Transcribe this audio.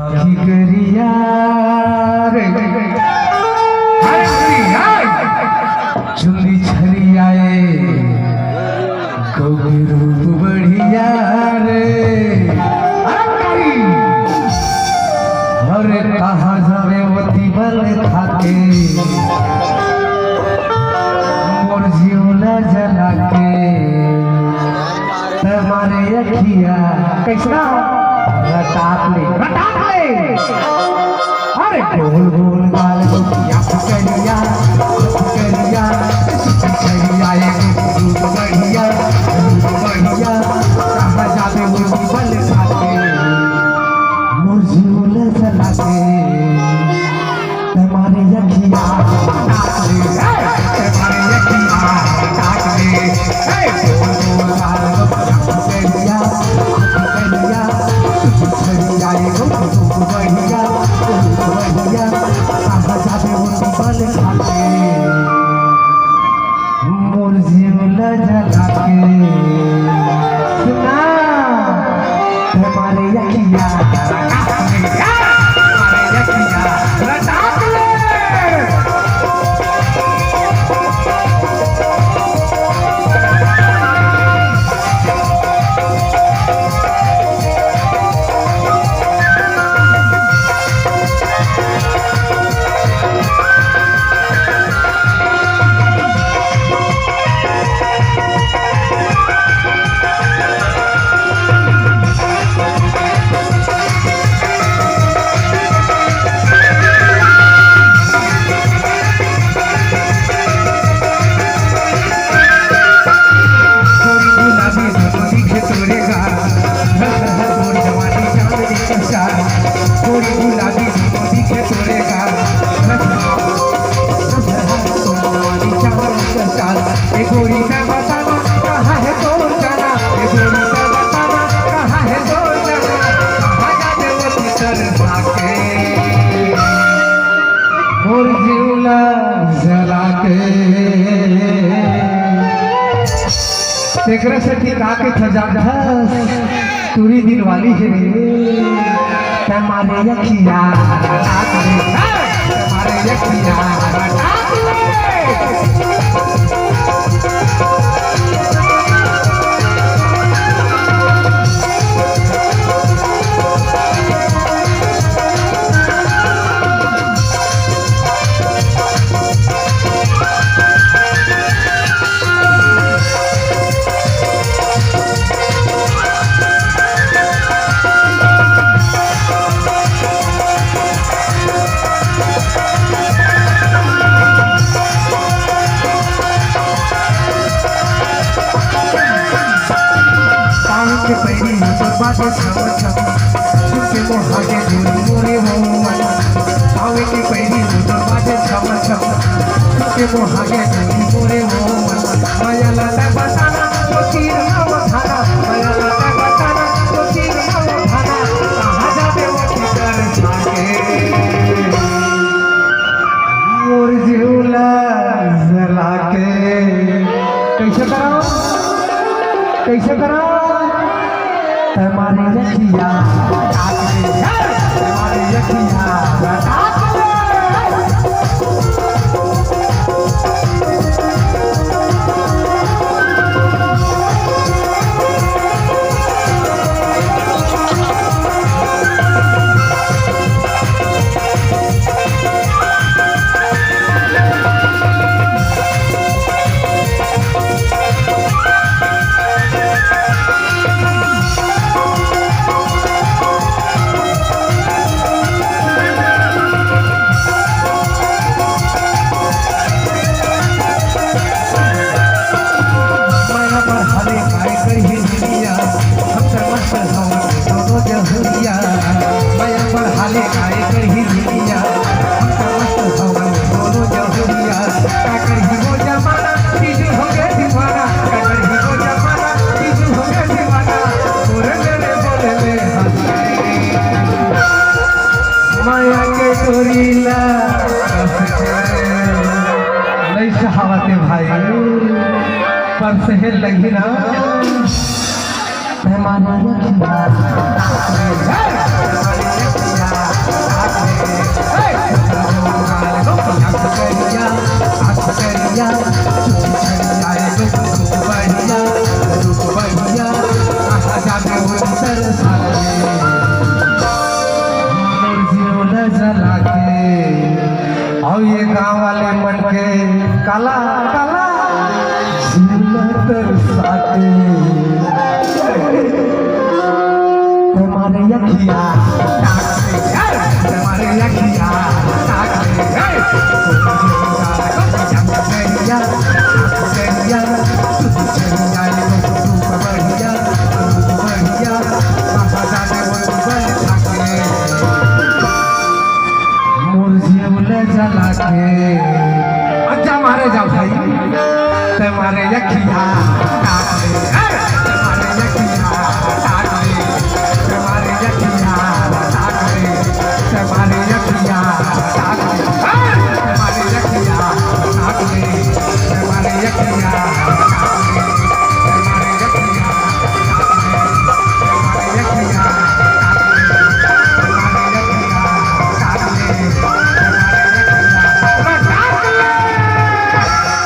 की करिया रे चुंदी छरियाए कभी रूप बढ़िया रे अरे कहाँ जावे वती बल खाके मोर जीवना जला के तुम्हारे अखिया कैसा रटाक ले अरे गोल गोल गाल या करिया करिया एक बढ़िया कहाँ जावे वो बल खाके मोर जीवना जला के तुम्हारे अखिया तेकरा से टिका के थजाधस तुरी दिल वाली है तुम्हारे अखिया तुम्हारे अखिया के पैरी तो बाटे छम छम सुके मोहागे दूरी मोरे मोमन आवे के पैरी तो बाटे छम छम सुके मोहागे दूरी मोरे मोमन माया लाला बताना तो तीर नव खाना माया लाला बताना तो तीर नव खाना कहाँ जावे वो ठिकर जाके मोर जीवला जला के कैसे कराओ तुम्हारे अखिया तुम्हारे अखिया पर शहर लगी ना मेहमान अच्छा मारे जा भाई ते मारे यखिया